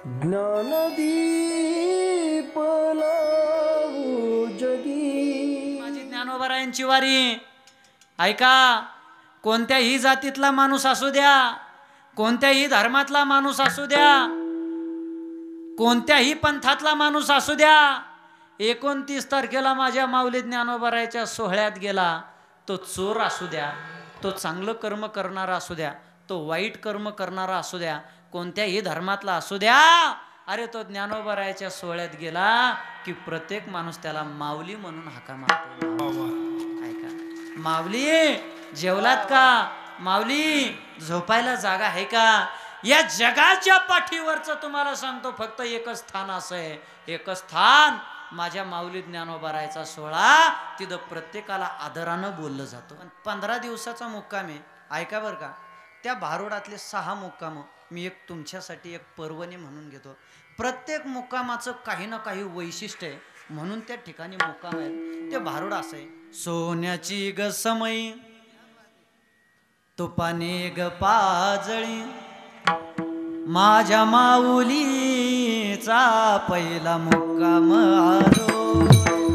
ज्ञानदीप लावू जगी। माझी ज्ञानोबारायांची वारी ऐका. कोणत्याही जातीतला माणूस असू द्या, कोणत्याही धर्मातला माणूस असू द्या, कोणत्याही पंथातला माणूस असू द्या, 29 तारखेला माझ्या माऊली ज्ञानोबारायाच्या सोहळ्यात गेला, तो चोर असू द्या, तो चांगलं कर्म करणारा असू द्या, तो वाईट कर्म करणारा असू द्या, कोणत्याही धर्मातला असू द्या, अरे तो ज्ञानोबारायाच्या सोहळ्यात गेला की प्रत्येक माणूस त्याला माऊली म्हणून हाका मारतो। ऐका, माऊली जेवलात का? माऊली झोपायला जागा आहे का? या जगाच्या पाठीवरचं तुम्हाला सांगतो फक्त एकच स्थान असं आहे, एकच स्थान माझ्या माऊली ज्ञानोबारायाचा सोहळा, तिथं प्रत्येकाला आदरानं बोललं जातं। 15 दिवसाचा मुक्काम आहे, ऐका बरं का। त्या भारुडातले 6 मुक्काम मी एक तुमच्यासाठी एक पर्वणी म्हणून घेतो। प्रत्येक मुक्कामाचं काही ना काही वैशिष्ट्य आहे, म्हणून त्या ठिकाणी मुक्काम आहे। ते भारुड असं आहे, सोन्याची ग समई तुपाने ग पाजळी, माझ्या माऊलीचा पहिला मुक्काम आलो,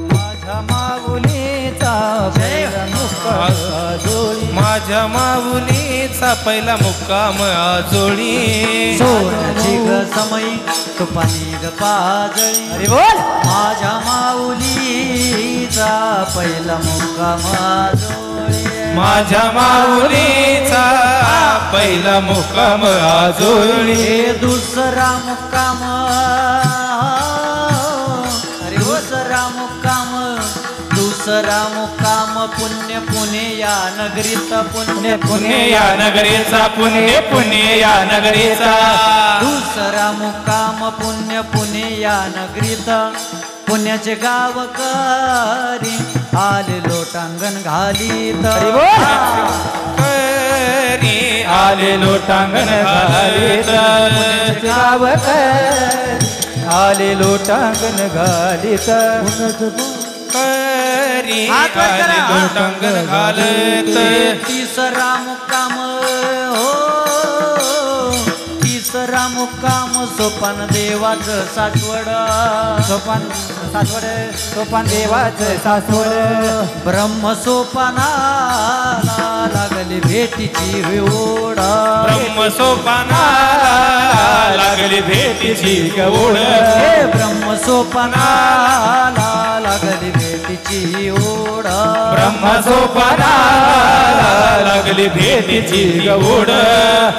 माझ्या माऊलीचा पहिला मुक्काम आजोळी, माझ्या माऊलीचा पहिला मुक्काम आजोळी। सोन्याची ग समई तुपाने ग पाजळी, अरे बोल, माझ्या माऊलीचा पहिला मुक्काम आजोळी, माझ्या माऊलीचा पहिला मुक्काम आजोळी। दुसरा मुक्काम, अरे दुसरा मुक्काम, दुसरा मुक्काम पुण्य पुणे या नगरीत, पुण्य पुणे या नगरीचा, पुण्य पुणे या नगरीचा। दुसरा मुक्काम पुण्य पुणे या नगरीत, पुण्याचे गावकरी आले लोटांगण घालीत, करी आले लोटांगण घालीत, पुण्याचे गावकरी आले लोटांगण घालीत, करी आले लोटांगण घालीत। तिसरा मुक्काम हो, तिसरा मुक्काम सोपान देवाचं सासवड, सोपान सासवड, सोपान देवाचं सासवड, ब्रह्म सोपानाला लागली भेटीची ओढ, ब्रह्म सोपानाला लागली भेटीची गवड, ब्रह्म सोपानाला लागली भेटीची ओढ, ब्रह्म सोपानाला लागली भेटीची गवड।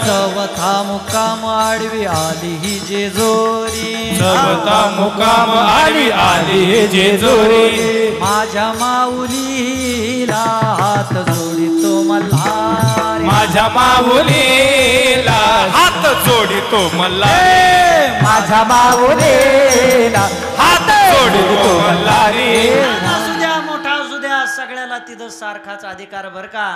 चौथा मुक्काम आडवी आली ही जेजोरी, चौथा मुक्काम आली आली जेजोरी, माझ्या माऊलीला हात जोडितो मल्हारी, माझ्या माऊलीला हात जोडितो मल्हारी, माझ्या माऊलीला हात जोडितो मल्हारी। असू द्या मोठा असू द्या, सगळ्याला तिथं सारखाच अधिकार बर का।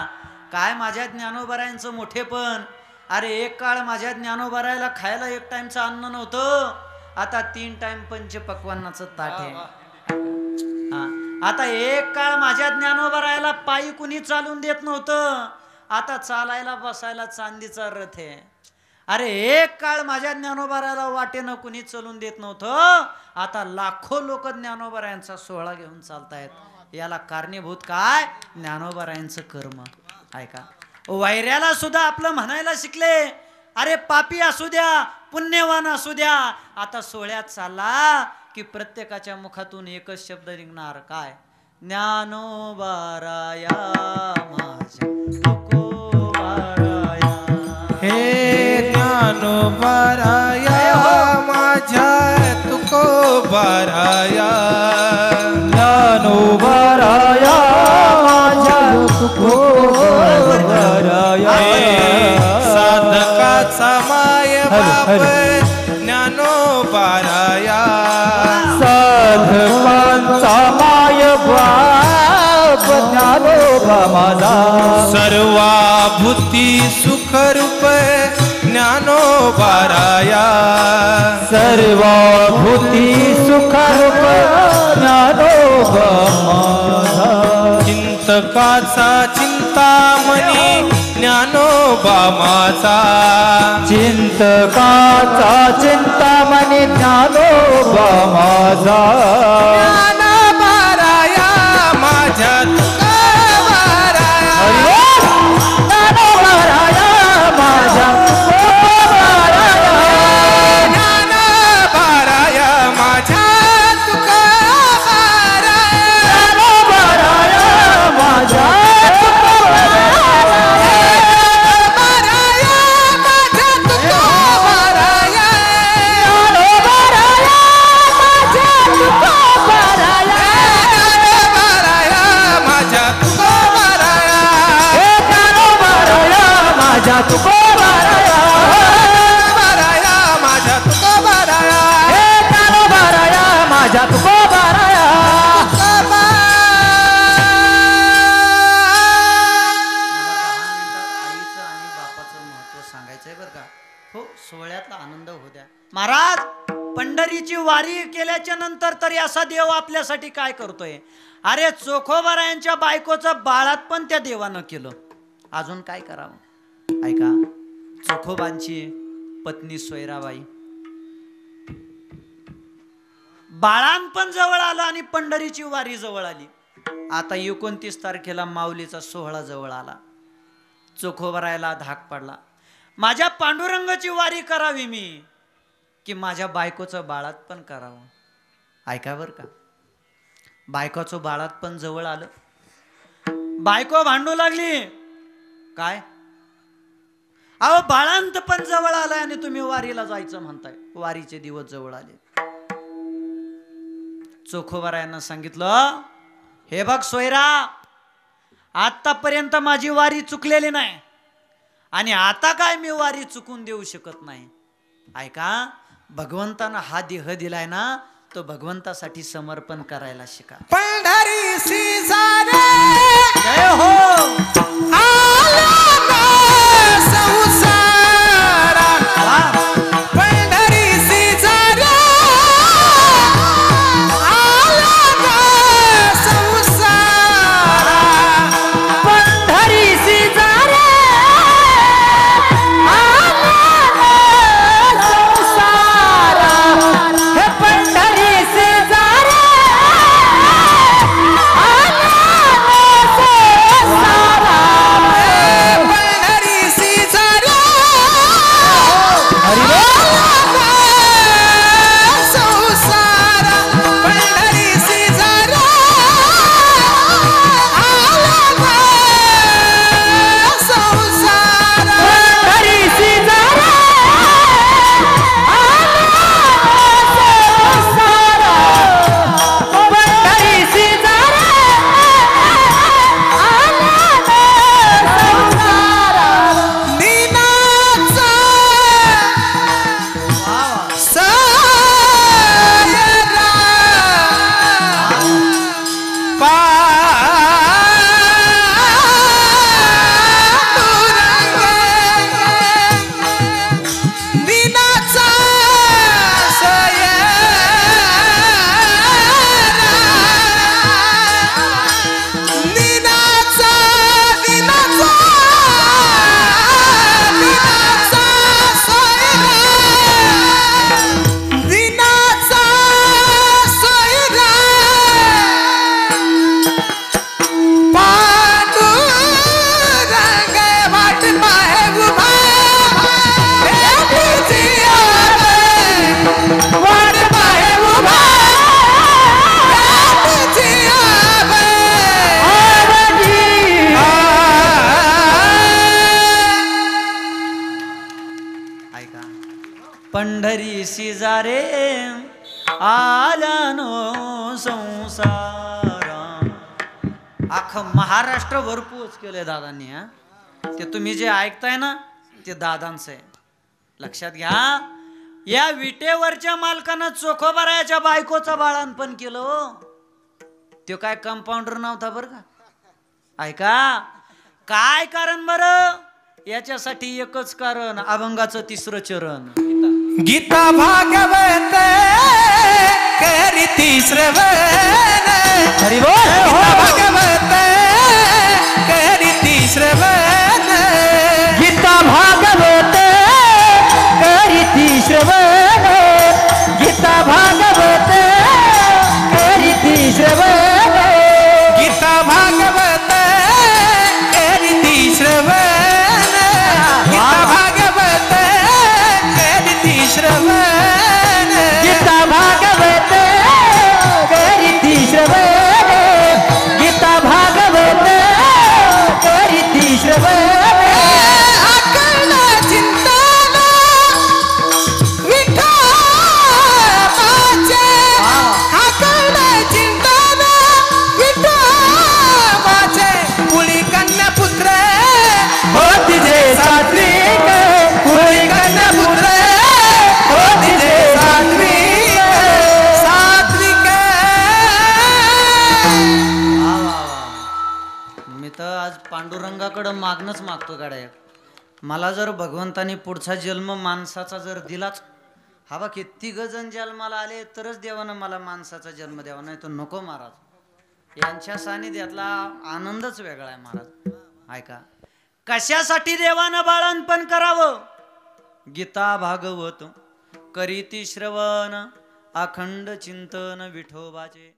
काय माझ्या ज्ञानोबारायांचं मोठेपण, अरे एक काळ माझ्या ज्ञानोबारायला खायला एक टाइमचं अन्न नव्हतं, आता 3 टाइम पंचपक्वान्नाचं ताट आहे। आता एक काळ माझ्या ज्ञानोबारायला पायी कुणी चालून देत नव्हतं, आता चालायला बसायला चांदीचा रथ आहे। अरे एक काळ माझ्या ज्ञानोबारायला वाटेनं कुणी चालून देत नव्हतं, आता लाखो लोक ज्ञानोबारायांचा सोहळा घेऊन चालतायत। याला कारणीभूत काय? ज्ञानोबारायांचं कर्म। ऐका, वैऱ्याला सुद्धा आपलं म्हणायला शिकले, अरे पापी असू द्या पुण्यवान असू द्या, आता सोहळ्यात चालला की प्रत्येकाच्या मुखातून एकच शब्द निघणार, काय? ज्ञानोबाराया माझ्या तुकोबाराया, हे ज्ञानोबाराया माझ्या तुकोबाराया, ज्ञानोबाराया माझ्या तुकोबाराया, साधकाचा माय बाप ज्ञानोबाराया, साधकांचा माय बाप ज्ञानोबा माझा, सर्वाभूती सुखरूप ज्ञानोबाराया, सर्वभूती सुखरूप ज्ञानोबा माझा, चिंतकाचा चिंतामणी ज्ञानोबाराया, ज्ञानोबा माझा चिंतकाचा चिंतामणी ज्ञानोबा माझा ज्ञानोबाराया माझ्या तुकोबाराया ज्ञानोबाराया माझ्या ज्ञानोबाराया माझ्या तुकोबाराया ज्ञानोबाराया माझ्या तुकोबाराया माझ्या तुकोबाराया हे ज्ञानोबाराया माझ्या तुकोबाराया आईचं आणि बापाचं महत्व सांगायचंय बरं का. हो, सोहळ्यातला आनंद होऊ द्या. महाराज, पंढरीची वारी केल्याच्या नंतर तरी असा देव आपल्यासाठी काय करतोय. अरे चोखोबारायांच्या बायकोचं बाळात पण त्या देवानं केलं. अजून काय करावं. ऐका, चोखोबांची पत्नी सोयराबाई बाळान पण जवळ आलं आणि पंढरीची वारी जवळ आली. आता 29 तारखेला माऊलीचा सोहळा जवळ आला. चोखोबारायला धाक पडला, माझ्या पांडुरंगाची वारी करावी मी की माझ्या बायकोचं बाळात पण करावं. ऐका बर का, बायकोचं बाळात पण जवळ आलं. बायको भांडू लागली, काय अहो बाळांत पण जवळ आलाय आणि तुम्ही वारीला जायचं म्हणताय. वारीचे दिवस जवळ आले. चोखोबारायांना सांगितलं, हे बघ सोयरा, आतापर्यंत माझी वारी चुकलेली नाही आणि आता काय मी वारी चुकून देऊ शकत नाही. ऐका, भगवंतानं हा देह दिलाय ना, तो भगवंतासाठी समर्पण करायला शिका. पंढरी सिजारे जय हो. पंढरी सिजारे पंढरी सिजारे संसारा हे पंढरी सिजारे पंढरी सिजारे आल्यानो संसारा. अख्खं महाराष्ट्र भरपूर केलंय दादांनी. हा, ते तुम्ही जे ऐकताय ना ते दादांचं आहे. लक्षात घ्या, या विटेवरच्या मालकानं चोखोबारायाच्या बायकोचं बाळांपण केलं. तो काय कंपाऊंडर नव्हता बरं का. ऐका, काय कारण बरं, याच्यासाठी एकच कारण, अभंगाचं 3रं चरण. गीता भागवत करीती श्रवण. हरी बोल. गीता भागवत करीती श्रवण. गीता श्रवण गीता भागवत करीती श्रवण गीता भागवत करीती श्रवण अकल चिंतन विठोबाचे अकल चिंतन विठोबाचे कुळी कन्या पुत्र होती जे सात्विक कुळी कन्या पुत्र होती जे सात्विक सात्विक मी तर आज पांडुरंगाकडं मागणंच मागतो गाड्या मला जर भगवंतानी पुढचा जन्म माणसाचा जर दिलाच हा बा किती गजन जन्माला आले तरच देवानं मला माणसाचा जन्म द्यावा नाही तर नको महाराज यांच्या सानिध्यातला आनंदच वेगळा आहे महाराज ऐका कशासाठी देवानं बाळणपण करावं गीता भागवत करीती श्रवण अखंड चिंतन विठोबाचे